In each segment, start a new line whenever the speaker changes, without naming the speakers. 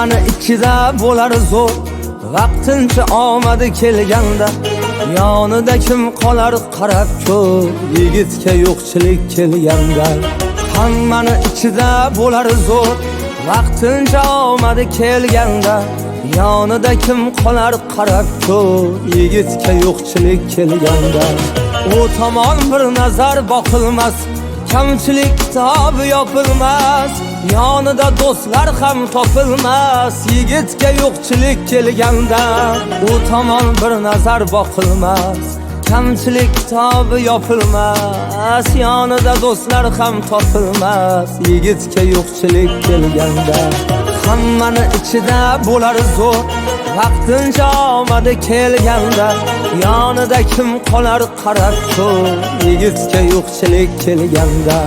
Hammani ichida bo'lar zo'r, vaqtincha omadi kelganda. Yonida kim qolar qarab ko'r, yigitga yo'qchilik kelganda. Hammani ichida bo'lar zo'r, vaqtincha omadi kelganda. Yonida kim qolar qarab ko'r, yigitga yo'qchilik kelganda. U tomon bir nazar boqilmas, kamchilik kitobi yopilmas. Yonida do'stlar ham topilmas, yigitga yo'qchilik kelganda. U tomon bir nazar boqilmas, kamchilik kitobi yopilmas. Yonida do'stlar ham topilmas, yigitga yo'qchilik kelganda. Hammani ichida bo'lar zo'r, vaqtincha omadi kelganda. Yonida kim qolar qarab ko'r, yigitga yo'qchilik kelganda.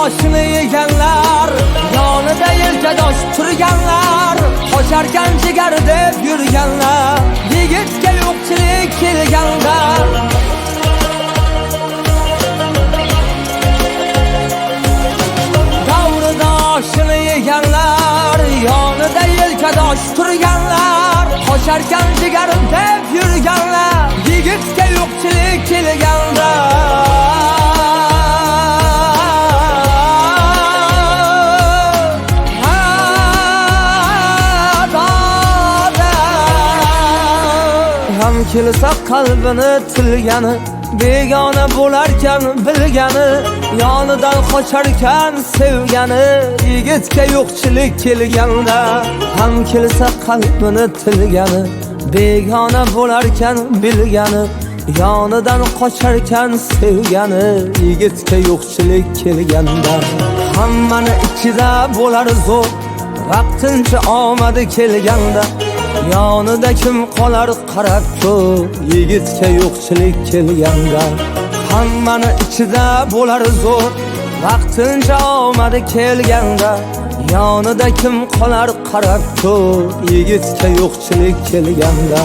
Oshini yeganlar, yonida yelkadosh turganlar, qocharkan jigar deb yurganlar, yigitga yo'qchilik kelganda. Davrida oshini yeganlar, yonida yelkadosh turganlar, qocharkan jigar deb yurganlar, yigitga yo'qchilik kelganda. Ham kelsa qalbini tilgani, begona bo'larkan bilgani, yonidan qocharkan sevgani, yigitga yo'qchilik kelganda. Ham kelsa qalbini tilgani, begona bo'larkan bilgani, yonidan qocharkan sevgani, yigitga yo'qchilik kelganda. Hammani ichida bo'lar zo'r, vaqtincha omadi kelganda. Yonida kim qolar qarab ko'r, yigitga yo'qchilik kelganda. Hammani ichida bo'lar zo'r, vaqtincha omadi kelganda. Yonida kim qolar qarab ko'r, yigitga yo'qchilik kelganda.